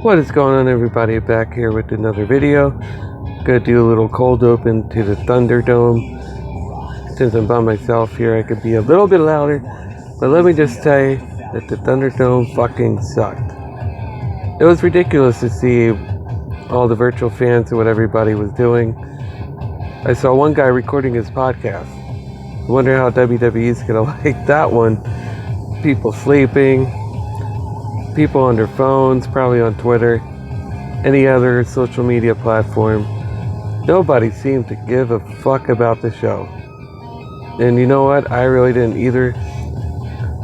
What is going on, everybody? Back here with another video. Gonna do a little cold open to the Thunderdome. Since I'm by myself here, I could be a little bit louder, but let me just say that the Thunderdome fucking sucked. It was ridiculous to see all the virtual fans and what everybody was doing. I saw one guy recording his podcast. I wonder how WWE's gonna like that one. People sleeping, people on their phones, probably on Twitter, any other social media platform. Nobody seemed to give a fuck about the show. And you know what? I really didn't either.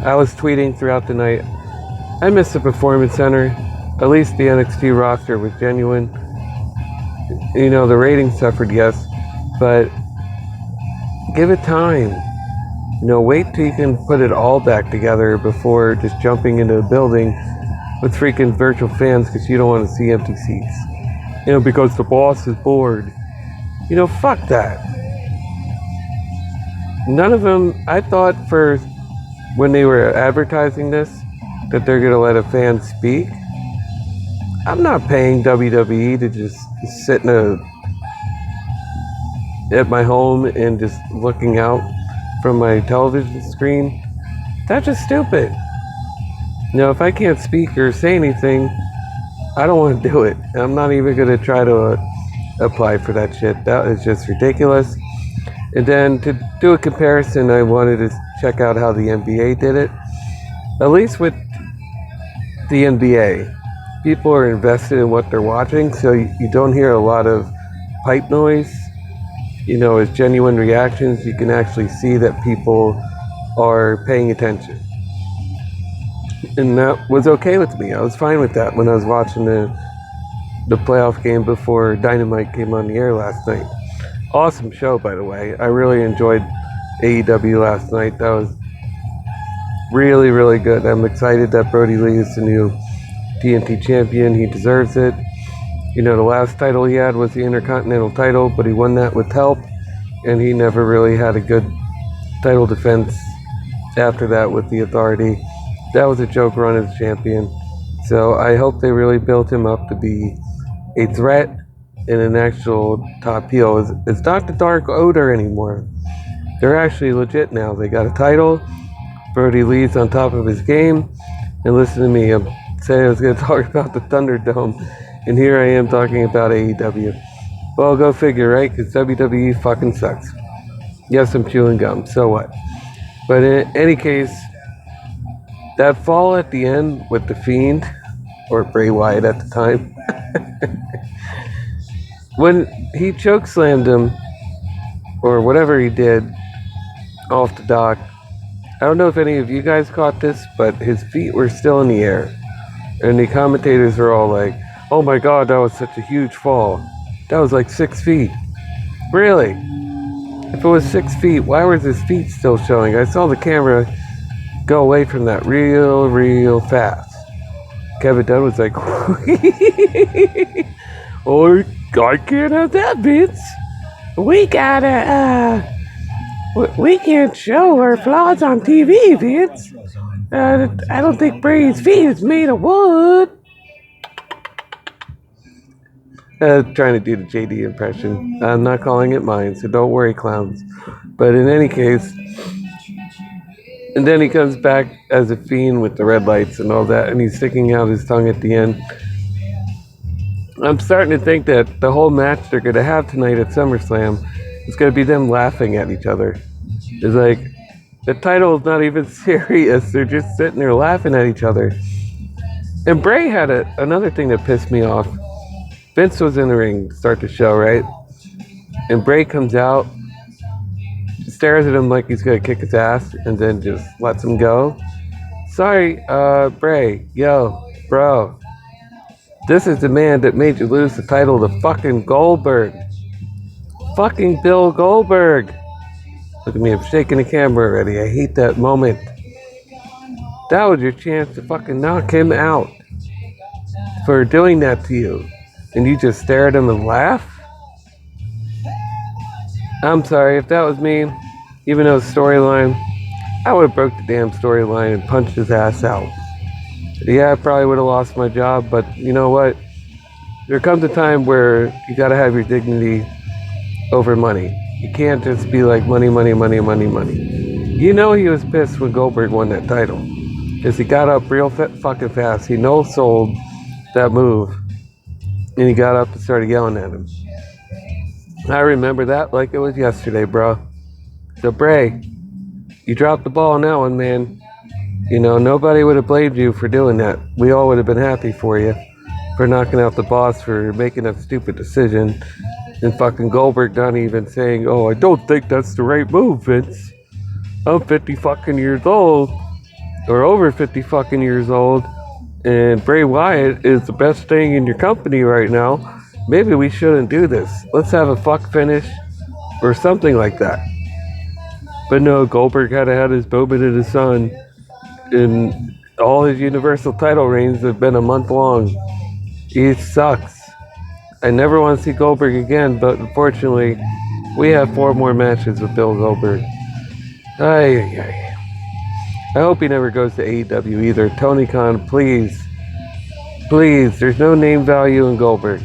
I was tweeting throughout the night. I missed the Performance Center. At least the NXT roster was genuine. You know, the ratings suffered, yes, but give it time. You know, wait till you can put it all back together before just jumping into a building with freaking virtual fans because you don't want to see empty seats. You know, because the boss is bored. You know, fuck that. None of them, I thought first when they were advertising this that they're going to let a fan speak. I'm not paying WWE to just sit at my home and just looking out from my television screen. That's just stupid. You know, if I can't speak or say anything, I don't want to do it. I'm not even going to try to apply for that shit. That is just ridiculous. And then to do a comparison, I wanted to check out how the NBA did it. At least with the NBA, people are invested in what they're watching, so you don't hear a lot of pipe noise. You know, as genuine reactions, you can actually see that people are paying attention. And that was okay with me. I was fine with that when I was watching the playoff game before Dynamite came on the air last night. Awesome show, by the way. I really enjoyed AEW last night. That was really, really good. I'm excited that Brody Lee is the new TNT champion. He deserves it. You know, the last title he had was the Intercontinental title, but he won that with help, and he never really had a good title defense after that with the Authority. That was a joke run as champion. So I hope they really built him up to be a threat and an actual top heel. It's not the Dark Order anymore. They're actually legit now. They got a title. Brody Lee's on top of his game. And listen to me, I'm saying I was going to talk about the Thunderdome, and here I am talking about AEW. Well, go figure, right? Because WWE fucking sucks. Yes, I'm chewing gum. So what? But in any case, that fall at the end with The Fiend, or Bray Wyatt at the time, when he chokeslammed him, or whatever he did, off the dock, I don't know if any of you guys caught this, but his feet were still in the air. And the commentators were all like, oh my god, that was such a huge fall. That was like 6 feet. Really? If it was 6 feet, why were his feet still showing? I saw the camera go away from that real fast. Kevin Dunn was like, oh, I can't have that, Vince. We can't show our flaws on TV, Vince. I don't think Bray's feet is made of wood. Trying to do the JD impression. I'm not calling it mine, so don't worry, clowns. But in any case, and then he comes back as a Fiend with the red lights and all that, and he's sticking out his tongue at the end. I'm starting to think that the whole match they're going to have tonight at SummerSlam is going to be them laughing at each other. It's like, the title is not even serious. They're just sitting there laughing at each other. And Bray had another thing that pissed me off. Vince was in the ring to start the show, right? And Bray comes out, stares at him like he's going to kick his ass, and then just lets him go. Sorry, Bray. Yo, bro. This is the man that made you lose the title to fucking Goldberg. Fucking Bill Goldberg. Look at me, I'm shaking the camera already. I hate that moment. That was your chance to fucking knock him out for doing that to you. And you just stare at him and laugh? I'm sorry, if that was me, even though it's storyline, I would have broke the damn storyline and punched his ass out. Yeah, I probably would have lost my job, but you know what? There comes a time where you gotta have your dignity over money. You can't just be like money, money, money, money, money. You know he was pissed when Goldberg won that title. Because he got up real fucking fast. He no-sold that move. And he got up and started yelling at him. I remember that like it was yesterday, bro. So, Bray, you dropped the ball on that one, man. You know, nobody would have blamed you for doing that. We all would have been happy for you for knocking out the boss for making a stupid decision. And fucking Goldberg not even saying, oh, I don't think that's the right move, Vince. I'm 50 fucking years old. Or over 50 fucking years old. And Bray Wyatt is the best thing in your company right now. Maybe we shouldn't do this. Let's have a fuck finish. Or something like that. But no, Goldberg had had his moment in the sun. And all his Universal title reigns have been a month long. He sucks. I never want to see Goldberg again, but unfortunately, we have 4 more matches with Bill Goldberg. I hope he never goes to AEW either. Tony Khan, please. Please, there's no name value in Goldberg.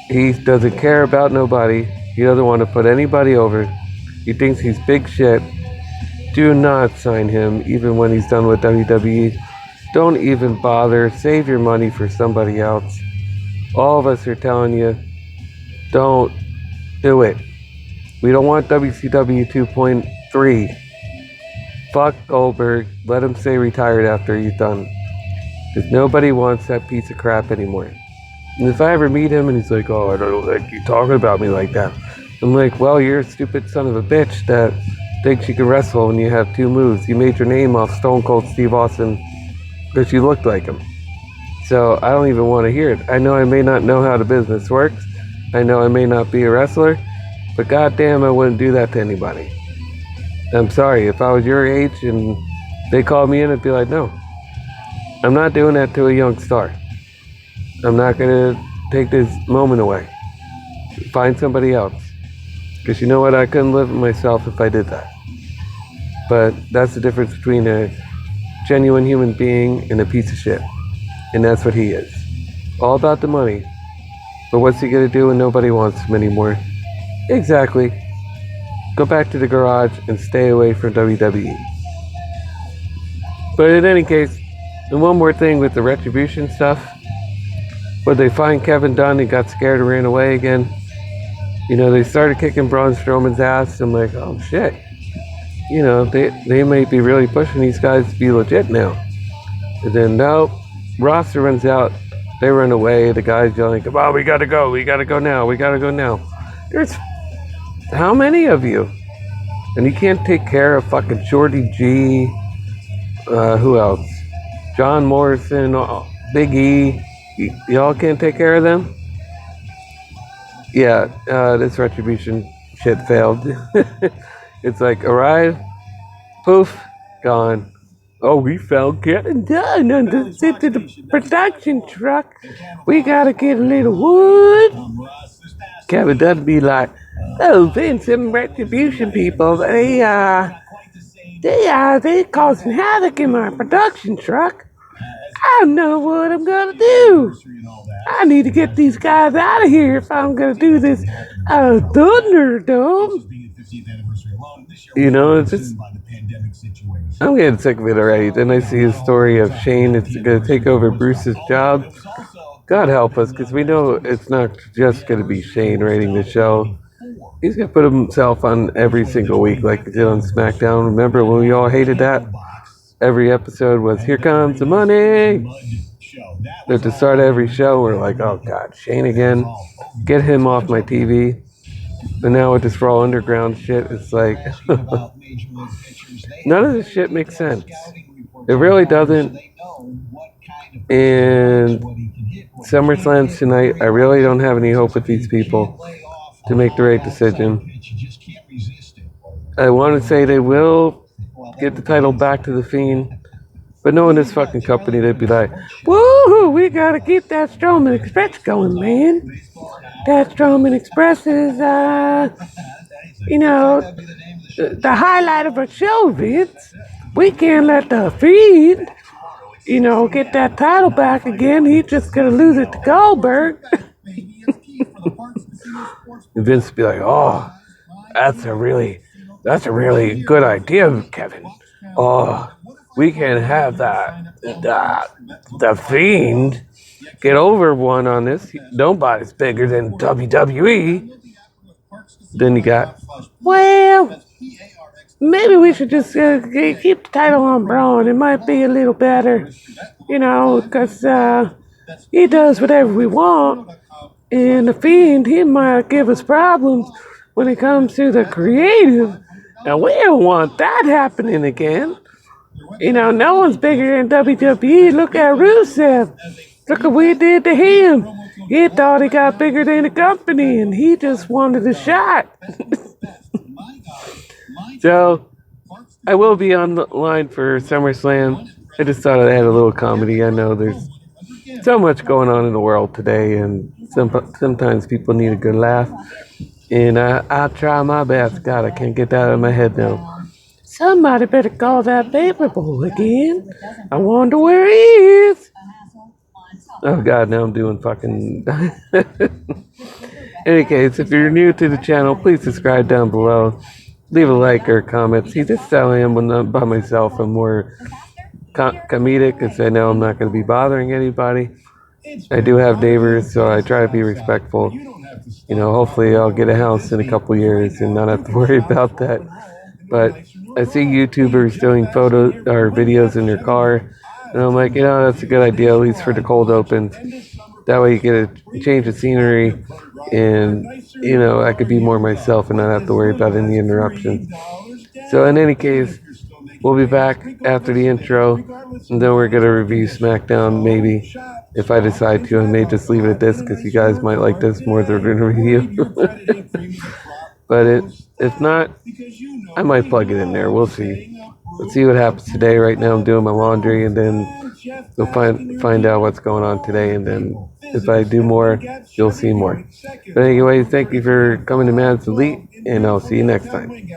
He doesn't care about nobody. He doesn't want to put anybody over. He thinks he's big shit. Do not sign him, even when he's done with WWE. Don't even bother. Save your money for somebody else. All of us are telling you, don't do it. We don't want WCW 2.3. Fuck Goldberg. Let him stay retired after he's done. Because nobody wants that piece of crap anymore. And if I ever meet him and he's like, oh, I don't like you talking about me like that. I'm like, well, you're a stupid son of a bitch that thinks you can wrestle when you have 2 moves. You made your name off Stone Cold Steve Austin because you looked like him. So I don't even want to hear it. I know I may not know how the business works. I know I may not be a wrestler. But goddamn, I wouldn't do that to anybody. I'm sorry. If I was your age and they called me in, I'd be like, no. I'm not doing that to a young star. I'm not going to take this moment away. Find somebody else. Because you know what? I couldn't live with myself if I did that. But that's the difference between a genuine human being and a piece of shit. And that's what he is. All about the money. But what's he going to do when nobody wants him anymore? Exactly. Go back to the garage and stay away from WWE. But in any case, and one more thing with the Retribution stuff. When they find Kevin Dunn, he got scared and ran away again. You know, they started kicking Braun Strowman's ass. I'm like, oh shit. You know, they might be really pushing these guys to be legit now. And then, no, roster runs out. They run away. The guys yelling, come on, we gotta go. We gotta go now. We gotta go now. There's how many of you? And you can't take care of fucking Shorty G. Who else? John Morrison, Big E. Y'all can't take care of them? Yeah, this Retribution shit failed. It's like, arrive, poof, gone. Oh, we found Kevin Dunn under the production truck. We gotta get a little wood. Kevin Dunn be like, oh, Vince, them Retribution people, they causing havoc in my production truck. I don't know what I'm gonna do. I need to get these guys out of here if I'm gonna do this Thunderdome. You know, it's just, I'm getting sick of it already. Then I see a story of Shane is gonna take over Bruce's job. God help us, because we know it's not just gonna be Shane writing the show. He's gonna put himself on every single week like he did on Smackdown. Remember when we all hated that? Every episode was, here comes the money. At the start of every show, we're like, oh God, Shane again. Get him off my TV. And now with this Raw Underground shit, it's like, none of this shit makes sense. It really doesn't. And SummerSlam's tonight, I really don't have any hope with these people to make the right decision. I want to say they will get the title back to the Fiend, but knowing this fucking company, they'd be like, woohoo, we gotta keep that Strowman Express going, man. That Strowman Express is, you know, the highlight of our show, Vince. We can't let the Fiend, get that title back again. He's just gonna lose it to Goldberg. And Vince would be like, "Oh, that's a really good idea, Kevin. Oh, we can have the Fiend get over one on this. Nobody's bigger than WWE." Then you got, well, maybe we should just keep the title on Braun. It might be a little better, because he does whatever we want. And the Fiend, he might give us problems when it comes to the creative. And we don't want that happening again. No one's bigger than WWE. Look at Rusev. Look what we did to him. He thought he got bigger than the company, and he just wanted a shot. So, I will be on the line for SummerSlam. I just thought I'd add a little comedy. I know there's so much going on in the world today, and sometimes people need a good laugh. And I'll try my best. God, I can't get that out of my head now. Somebody better call that paper boy again. I wonder where he is. Oh God, now I'm doing fucking... Any case, if you're new to the channel, please subscribe down below. Leave a like or a comment. See, this is how I am when I'm by myself. I'm more comedic because I know I'm not going to be bothering anybody. I do have neighbors, so I try to be respectful. Hopefully I'll get a house in a couple years and not have to worry about that. But I see YouTubers doing photos or videos in their car, and I'm like, that's a good idea, at least for the cold opens. That way you get a change of scenery, and, I could be more myself and not have to worry about any interruptions. So in any case, we'll be back after the intro, and then we're going to review Smackdown, maybe. If I decide to, I may just leave it at this, because you guys might like this more than the review. But if not, I might plug it in there. We'll see. Let's see what happens today. Right now I'm doing my laundry, and then we'll find out what's going on today, and then if I do more, you'll see more. But anyway, thank you for coming to Man's Elite, and I'll see you next time.